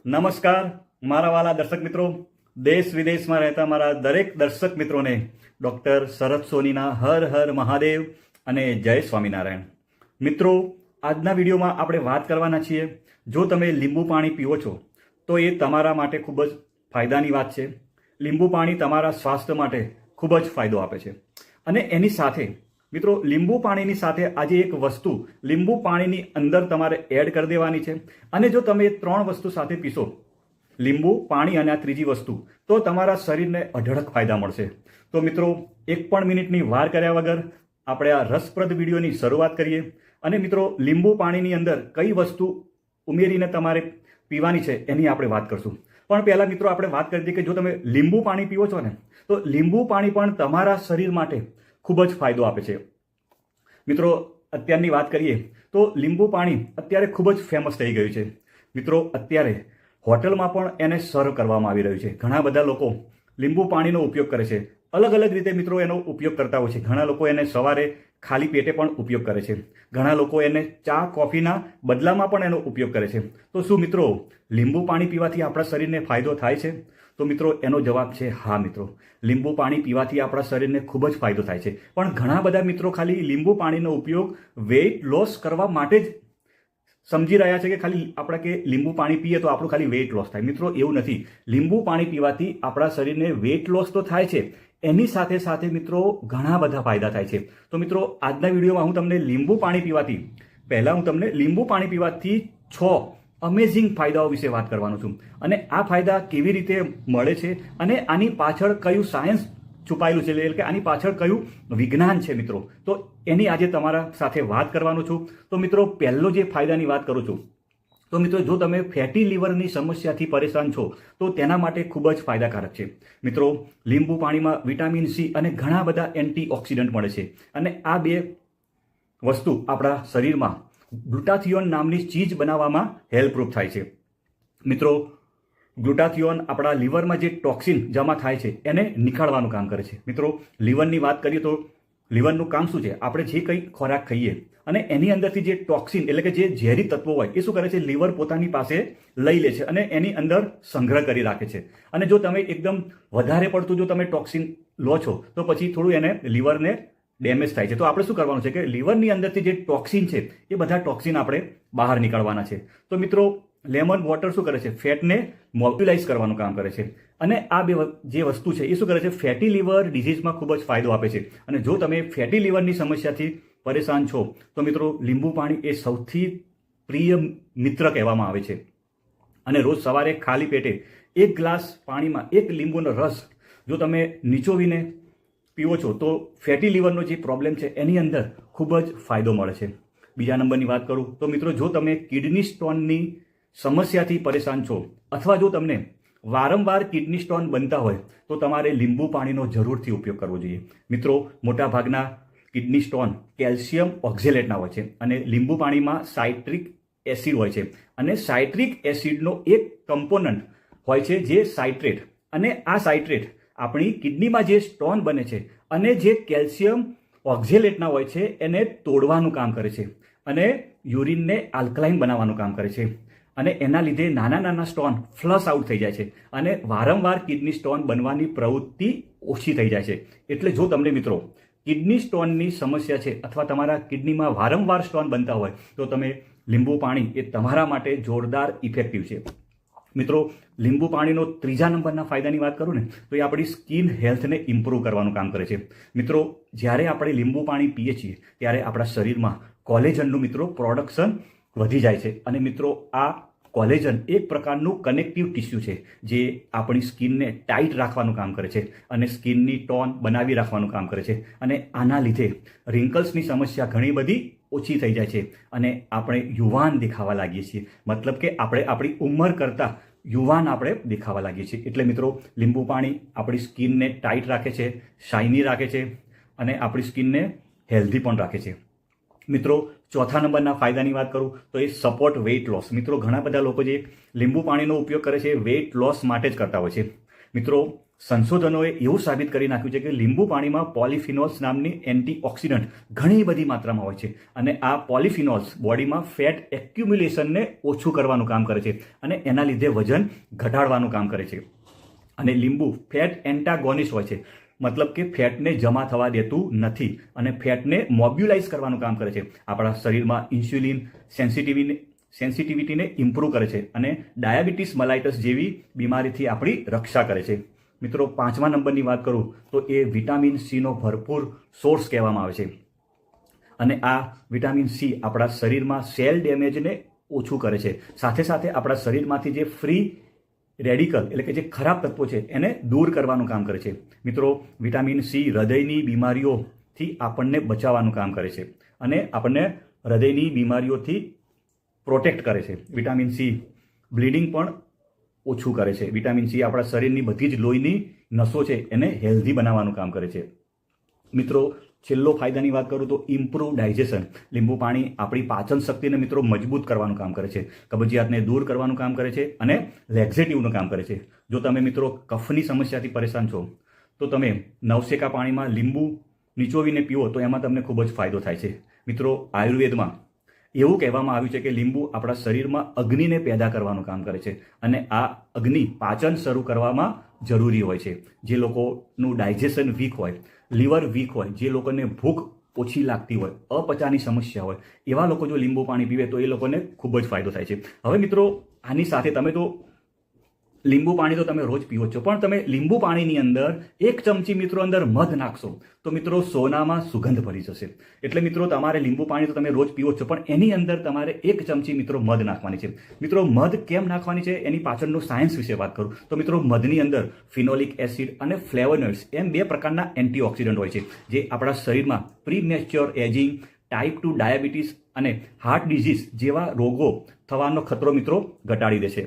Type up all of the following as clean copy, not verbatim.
નમસ્કાર મારા વાલા દર્શક મિત્રો, દેશ વિદેશમાં રહેતા મારા દરેક દર્શક મિત્રોને ડૉક્ટર શરદ સોનીના હર હર મહાદેવ અને જય સ્વામિનારાયણ. મિત્રો, આજના વિડીયોમાં આપણે વાત કરવાના છીએ, જો તમે લીંબુ પાણી પીવો છો તો એ તમારા માટે ખૂબ જ ફાયદાની વાત છે. લીંબુ પાણી તમારા સ્વાસ્થ્ય માટે ખૂબ જ ફાયદો આપે છે. અને એની સાથે મિત્રો, લીંબુ પાણીની સાથે આજે એક વસ્તુ લીંબુ પાણીની અંદર તમારે એડ કરી દેવાની છે. અને જો તમે 3 વસ્તુ સાથે પીશો, લીંબુ પાણી અને આ ત્રીજી વસ્તુ, તો તમારા શરીરને અઢળક ફાયદા મળશે. તો મિત્રો, 1 પણ મિનિટની વાર કર્યા વગર આપણે આ રસપ્રદ વિડીયોની શરૂઆત કરીએ. અને મિત્રો, લીંબુ પાણીની અંદર કઈ વસ્તુ ઉમેરીને તમારે પીવાની છે એની આપણે વાત કરશું. પણ પહેલાં મિત્રો, આપણે વાત કરી દઈએ કે જો તમે લીંબુ પાણી પીવો છો ને, તો લીંબુ પાણી પણ તમારા શરીર માટે ખૂબ જ ફાયદો આપે છે. મિત્રો, અત્યારની વાત કરીએ તો લીંબુ પાણી અત્યારે ખૂબ જ ફેમસ થઈ ગયું છે. મિત્રો, અત્યારે હોટલમાં પણ એને સર્વ કરવામાં આવી રહ્યું છે. ઘણા બધા લોકો લીંબુ પાણીનો ઉપયોગ કરે છે. અલગ અલગ રીતે મિત્રો એનો ઉપયોગ કરતા હોય છે. ઘણા લોકો એને સવારે ખાલી પેટે પણ ઉપયોગ કરે છે. ઘણા લોકો એને ચા કોફીના બદલામાં પણ એનો ઉપયોગ કરે છે. તો શું મિત્રો, લીંબુ પાણી પીવાથી આપણા શરીરને ફાયદો થાય છે? તો મિત્રો, એનો જવાબ છે હા. મિત્રો, લીંબુ પાણી પીવાથી આપણા શરીરને ખૂબ જ ફાયદો થાય છે. પણ ઘણા બધા મિત્રો ખાલી લીંબુ પાણીનો ઉપયોગ વેઇટ લોસ કરવા માટે જ સમજી રહ્યા છે કે ખાલી આપણે કે લીંબુ પાણી પીએ તો આપણું ખાલી વેઇટ લોસ થાય. મિત્રો, એવું નથી. લીંબુ પાણી પીવાથી આપણા શરીરને વેઇટ લોસ તો થાય છે, એની સાથે સાથે મિત્રો ઘણા બધા ફાયદા થાય છે. તો મિત્રો, આજના વિડીયોમાં હું તમને લીંબુ પાણી પીવાથી લીંબુ પાણી પીવાથી 6 અમેઝિંગ ફાયદાઓ વિશે વાત કરવાનો છું. અને આ ફાયદા કેવી રીતે મળે છે અને આની પાછળ કયું સાયન્સ છુપાયેલું છે, એટલે કે આની પાછળ કયું વિજ્ઞાન છે મિત્રો, તો એની આજે તમારા સાથે વાત કરવાનો છું. તો મિત્રો, પહેલો જે ફાયદાની વાત કરું છું, તો મિત્રો, જો તમે ફેટી લીવરની સમસ્યાથી પરેશાન છો તો તેના માટે ખૂબ જ ફાયદાકારક છે. મિત્રો, લીંબુ પાણીમાં વિટામિન સી અને ઘણા બધા એન્ટીઓક્સિડન્ટ મળે છે. અને આ 2 વસ્તુ આપણા શરીરમાં ગ્લુટાથિયોન નામની ચીજ બનાવવામાં હેલ્પરૂપ થાય છે. મિત્રો, ગ્લુટાથિયોન આપણા લીવરમાં જે ટોક્સિન જમા થાય છે એને નીકાળવાનું કામ કરે છે. મિત્રો, લીવરની વાત કરીએ તો લીવરનું કામ શું છે? આપણે જે કંઈ ખોરાક ખાઈએ અને એની અંદરથી જે ટોક્સિન એટલે કે જે ઝેરી તત્વો હોય એ શું કરે છે? લીવર પોતાની પાસે લઈ લે છે અને એની અંદર સંગ્રહ કરી રાખે છે. અને જો તમે એકદમ વધારે પડતું જો તમે ટોક્સિન લો છો તો પછી થોડું એને લીવરને ડેમેજ થાય છે. તો આપણે શું કરવાનું છે કે લીવરની અંદરથી જે ટોક્સિન છે એ બધા ટોક્સિન આપણે બહાર નીકાળવાના છે. તો મિત્રો, લેમન વોટર શું કરે છે? ફેટને મોબ્યુલાઇઝ કરવાનું કામ કરે છે. અને આ 2 જે વસ્તુ છે એ શું કરે છે? ફેટી લીવર ડિઝીઝમાં ખૂબ જ ફાયદો આપે છે. અને જો તમે ફેટી લીવરની સમસ્યાથી પરેશાન છો તો મિત્રો, લીંબુ પાણી એ સૌથી પ્રિય મિત્ર કહેવામાં આવે છે. અને રોજ સવારે ખાલી પેટે 1 ગ્લાસ પાણીમાં 1 લીંબુનો રસ જો તમે નીચોવીને પીવો છો તો ફેટી લીવરનો જે પ્રોબ્લેમ છે એની અંદર ખૂબ જ ફાયદો મળે છે. બીજા નંબરની વાત કરું તો મિત્રો, જો તમે કિડની સ્ટોનની સમસ્યાથી પરેશાન છો અથવા જો તમને વારંવાર કિડની સ્ટોન બનતા હોય તો તમારે લીંબુ પાણીનો જરૂરથી ઉપયોગ કરવો જોઈએ. મિત્રો, મોટાભાગના કિડની સ્ટોન કેલ્શિયમ ઓક્ઝેલેટના હોય છે અને લીંબુ પાણીમાં સાઇટ્રિક એસિડ હોય છે. અને સાઇટ્રિક એસિડનો એક કમ્પોનન્ટ હોય છે જે સાઇટ્રેટ. અને આ સાઇટ્રેટ આપણી કિડનીમાં જે સ્ટોન બને છે અને જે કેલ્શિયમ ઓક્ઝેલેટના હોય છે એને તોડવાનું કામ કરે છે અને યુરિનને આલ્કલાઇન બનાવવાનું કામ કરે છે. અને એના લીધે નાના નાના સ્ટોન ફ્લશ આઉટ થઈ જાય છે અને વારંવાર કિડની સ્ટોન બનવાની પ્રવૃત્તિ ઓછી થઈ જાય છે. એટલે જો તમને મિત્રો કિડની સ્ટોનની સમસ્યા છે અથવા તમારા કિડનીમાં વારંવાર સ્ટોન બનતા હોય તો તમે લીંબુ પાણી એ તમારા માટે જોરદાર ઇફેક્ટિવ છે. મિત્રો, લીંબુ પાણીનો 3જા નંબરના ફાયદાની વાત કરું ને તો એ આપણી સ્કિન હેલ્થને ઇમ્પ્રૂવ કરવાનું કામ કરે છે. મિત્રો, જ્યારે આપણે લીંબુ પાણી પીએ છીએ ત્યારે આપણા શરીરમાં કોલેજનનું મિત્રો પ્રોડક્શન વધી જાય છે. અને મિત્રો, આ કોલેજન એક પ્રકારનું કનેક્ટિવ ટિશ્યુ છે જે આપણી સ્કિનને ટાઈટ રાખવાનું કામ કરે છે અને સ્કિનની ટોન બનાવી રાખવાનું કામ કરે છે. અને આના લીધે રિંકલ્સની સમસ્યા ઘણી બધી ઓછી થઈ જાય છે અને આપણે યુવાન દેખાવા લાગીએ છીએ. મતલબ કે આપણે આપણી ઉંમર કરતાં યુવાન આપણે દેખાવા લાગીએ છીએ. એટલે મિત્રો, લીંબુ પાણી આપણી સ્કિનને ટાઈટ રાખે છે, શાઇની રાખે છે અને આપણી સ્કિનને હેલ્ધી પણ રાખે છે. મિત્રો, 4થા નંબરના ફાયદાની વાત કરું તો એ સપોર્ટ વેઇટ લોસ. મિત્રો, ઘણા બધા લોકો જે લીંબુ પાણીનો ઉપયોગ કરે છે વેઇટ લોસ માટે જ કરતા હોય છે. મિત્રો, સંશોધનોએ એવું સાબિત કરી નાખ્યું છે કે લીંબુ પાણીમાં પોલિફિનોલ્સ નામની એન્ટીઓક્સિડન્ટ ઘણી બધી માત્રામાં હોય છે અને આ પોલિફિનોલ્સ બોડીમાં ફેટ એક્યુમ્યુલેશનને ઓછું કરવાનું કામ કરે છે અને એના લીધે વજન ઘટાડવાનું કામ કરે છે. અને લીંબુ ફેટ એન્ટાગોનિસ્ટ હોય છે, મતલબ કે ફેટને જમા થવા દેતું નથી અને ફેટને મોબ્યુલાઇઝ કરવાનું કામ કરે છે. આપણા શરીરમાં ઇન્સ્યુલિન સેન્સિટિવિટીને ઇમ્પ્રૂવ કરે છે અને ડાયાબિટીસ મલાઇટસ જેવી બીમારીથી આપણી રક્ષા કરે છે. મિત્રો, 5મા નંબરની વાત કરું તો એ વિટામિન સીનો ભરપૂર સોર્સ કહેવામાં આવે છે અને આ વિટામિન સી આપણા શરીરમાં સેલ ડેમેજને ઓછું કરે છે. સાથે સાથે આપણા શરીરમાંથી જે ફ્રી રેડિકલ એટલે કે જે ખરાબ તત્વો છે એને દૂર કરવાનું કામ કરે છે. મિત્રો, વિટામિન સી હૃદયની બીમારીઓથી આપણને બચાવવાનું કામ કરે છે અને આપણને હૃદયની બીમારીઓથી પ્રોટેક્ટ કરે છે. વિટામિન સી બ્લીડિંગ પણ ઓછું કરે છે. વિટામિન સી આપણા શરીરની બધી જ લોહીની નસો છે એને હેલ્ધી બનાવવાનું કામ કરે છે. મિત્રો, છેલ્લો ફાયદાની વાત કરું તો ઇમ્પ્રૂવ ડાયજેશન. લીંબુ પાણી આપણી પાચન શક્તિને મિત્રો મજબૂત કરવાનું કામ કરે છે, કબજિયાતને દૂર કરવાનું કામ કરે છે અને લેક્ઝેટિવનું કામ કરે છે. જો તમે મિત્રો કફની સમસ્યાથી પરેશાન છો તો તમે નવશેકા પાણીમાં લીંબુ નીચોવીને પીવો તો એમાં તમને ખૂબ જ ફાયદો થાય છે. મિત્રો, આયુર્વેદમાં એવું કહેવામાં આવ્યું છે કે લીંબુ આપણા શરીરમાં અગ્નિને પેદા કરવાનું કામ કરે છે અને આ અગ્નિ પાચન શરૂ કરવામાં જરૂરી હોય છે. જે લોકોનું ડાયજેશન વીક હોય, લીવર વીક હોય, જે લોકોને ભૂખ ઓછી લાગતી હોય, અપચાની સમસ્યા હોય, એવા લોકો જો લીંબુ પાણી પીવે તો એ લોકોને ખૂબ જ ફાયદો થાય છે. હવે મિત્રો, આની સાથે તમે તો લીંબુ પાણી તો તમે રોજ પીવો છો, પણ તમે લીંબુ પાણીની અંદર 1 ચમચી મિત્રો અંદર મધ નાખશો તો મિત્રો સોનામાં સુગંધ ભરી જશે. એટલે મિત્રો, તમારે લીંબુ પાણી તો તમે રોજ પીવો છો, પણ એની અંદર તમારે 1 ચમચી મિત્રો મધ નાખવાની છે. મિત્રો, મધ કેમ નાખવાની છે એની પાછળનું સાયન્સ વિશે વાત કરું તો મિત્રો, મધની અંદર ફિનોલિક એસિડ અને ફ્લેવોનોઇડ્સ એમ 2 પ્રકારના એન્ટીઓક્સિડન્ટ હોય છે જે આપણા શરીરમાં પ્રીમેચ્યોર એજિંગ, ટાઈપ 2 ડાયાબિટીસ અને હાર્ટ ડિઝીઝ જેવા રોગો થવાનો ખતરો મિત્રો ઘટાડી દે છે.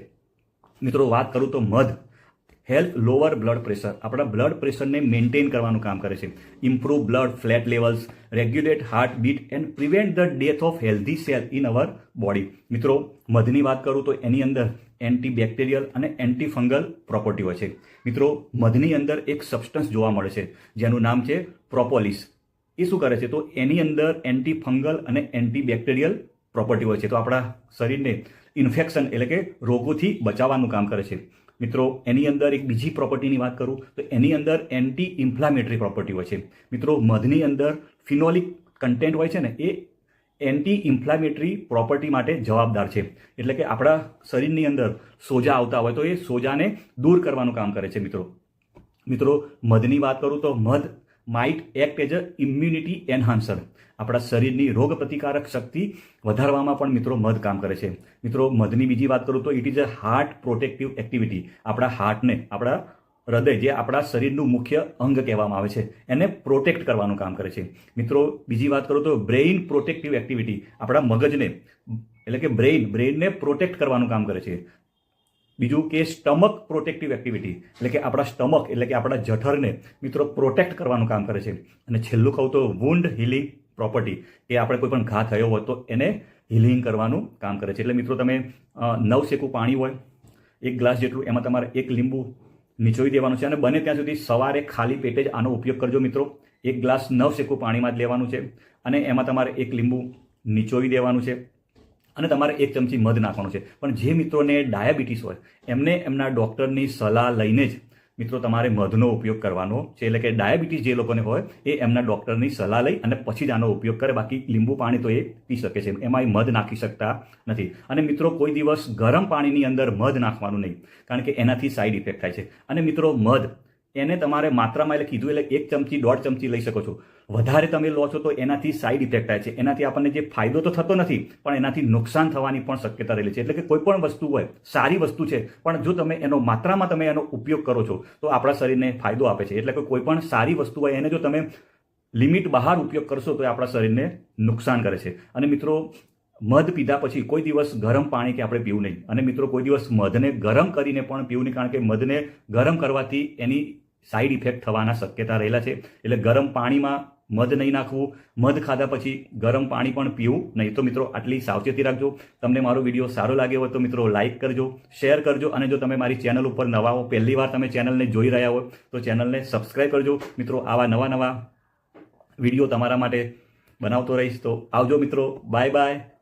મિત્રો, વાત કરું તો મધ હેલ્પ લોઅર બ્લડ પ્રેશર, આપણા બ્લડ પ્રેશરને મેન્ટેન કરવાનું કામ કરે છે. Improve blood flat levels, regulate heart beat and prevent the death of healthy cell in our body. મિત્રો, મધની વાત કરું તો એની અંદર એન્ટીબેક્ટેરિયલ અને એન્ટીફંગલ પ્રોપર્ટી હોય છે. મિત્રો, મધની અંદર એક સબસ્ટન્સ જોવા મળે છે જેનું નામ છે પ્રોપોલિસ. એ શું કરે છે તો એની અંદર એન્ટીફંગલ અને એન્ટીબેક્ટેરિયલ પ્રોપર્ટી હોય છે, તો આપણા શરીરને ઇન્ફેક્શન એટલે કે રોગોથી બચાવવાનું કામ કરે છે. મિત્રો, એની અંદર એક બીજી પ્રોપર્ટીની વાત કરું તો એની અંદર એન્ટી ઇન્ફ્લામેટરી પ્રોપર્ટી હોય છે. મિત્રો, મધની અંદર ફિનોલિક કન્ટેન્ટ હોય છે ને એ એન્ટી ઇન્ફ્લામેટરી પ્રોપર્ટી માટે જવાબદાર છે. એટલે કે આપણા શરીરની અંદર સોજા આવતા હોય તો એ સોજાને દૂર કરવાનું કામ કરે છે. મિત્રો, મધની વાત કરું તો મધ might act as a immunity enhancer, આપણા શરીરની રોગ પ્રતિકારક શક્તિ વધારવામાં પણ મિત્રો મધ કામ કરે છે. મિત્રો, મધની બીજી વાત કરું તો it is a heart protective activity, આપણા હાર્ટને, આપણા હૃદય જે આપણા શરીરનું મુખ્ય અંગ કહેવામાં આવે છે એને પ્રોટેક્ટ કરવાનું કામ કરે છે. મિત્રો, બીજી વાત કરું તો બ્રેઇન પ્રોટેક્ટિવ એક્ટિવિટી, આપણા મગજને એટલે કે બ્રેઇનને પ્રોટેક્ટ કરવાનું કામ કરે છે. બીજું કે સ્ટમક પ્રોટેક્ટિવ એક્ટિવિટી, એટલે કે આપણા સ્ટમક એટલે કે આપણા જઠરને મિત્રો પ્રોટેક્ટ કરવાનું કામ કરે છે. અને છેલ્લું કહું તો વુન્ડ હિલિંગ પ્રોપર્ટી, કે આપણે કોઈ પણ ઘા થયો હોય તો એને હિલિંગ કરવાનું કામ કરે છે. એટલે મિત્રો, તમે નવશેકું પાણી હોય 1 ગ્લાસ જેટલું, એમાં તમારે 1 લીંબુ નીચોવી દેવાનું છે અને બને ત્યાં સુધી સવારે ખાલી પેટે જ આનો ઉપયોગ કરજો. મિત્રો, 1 ગ્લાસ નવશેકું પાણીમાં જ લેવાનું છે અને એમાં તમારે 1 લીંબુ નીચોવી દેવાનું છે અને તમારે 1 ચમચી મધ નાખવાનું છે. પણ જે મિત્રોને ડાયાબિટીસ હોય એમને એમના ડૉક્ટરની સલાહ લઈને જ મિત્રો તમારે મધનો ઉપયોગ કરવાનો છે. એટલે કે ડાયાબિટીસ જે લોકોને હોય એ એમના ડૉક્ટરની સલાહ લઈ અને પછી જ આનો ઉપયોગ કરે. બાકી લીંબુ પાણી તો એ પી શકે છે, એમાં મધ નાખી શકતા નથી. અને મિત્રો, કોઈ દિવસ ગરમ પાણીની અંદર મધ નાખવાનું નહીં, કારણ કે એનાથી સાઈડ ઇફેક્ટ થાય છે. અને મિત્રો, મધ એને તમારે માત્રામાં એટલે કીધું એટલે 1 ચમચી 1.5 ચમચી લઈ શકો છો. વધારે તમે લો છો તો એનાથી સાઈડ ઇફેક્ટ થાય છે. એનાથી આપણને જે ફાયદો તો થતો નથી પણ એનાથી નુકસાન થવાની પણ શક્યતા રહેલી છે. એટલે કે કોઈ પણ વસ્તુ હોય, સારી વસ્તુ છે, પણ જો તમે એનો માત્રામાં તમે એનો ઉપયોગ કરો છો તો આપણા શરીરને ફાયદો આપે છે. એટલે કે કોઈ પણ સારી વસ્તુ હોય એને જો તમે લિમિટ બહાર ઉપયોગ કરશો તો એ આપણા શરીરને નુકસાન કરે છે. અને મિત્રો, મધ પીધા પછી કોઈ દિવસ ગરમ પાણી કે આપણે પીવું નહીં. અને મિત્રો, કોઈ દિવસ મધને ગરમ કરીને પણ પીવું નહીં, કારણ કે મધને ગરમ કરવાથી એની સાઈડ ઇફેક્ટ થવાના શક્યતા રહેલા છે. એટલે ગરમ પાણીમાં મધ નહીં નાખવું, મધ ખાધા પછી ગરમ પાણી પણ પીવું નહીં. તો મિત્રો આટલી સાવચેતી રાખજો. તમને મારો વિડીયો સારો લાગ્યો હોય તો મિત્રો લાઇક કરજો, શેર કરજો, અને જો તમે મારી ચેનલ ઉપર નવા હો, પહેલી વાર તમે ચેનલને જોઈ રહ્યા હોય તો ચેનલને સબસ્ક્રાઈબ કરજો. મિત્રો આવા નવા વિડીયો તમારા માટે બનાવતો રહીશ. તો આવજો મિત્રો, બાય બાય.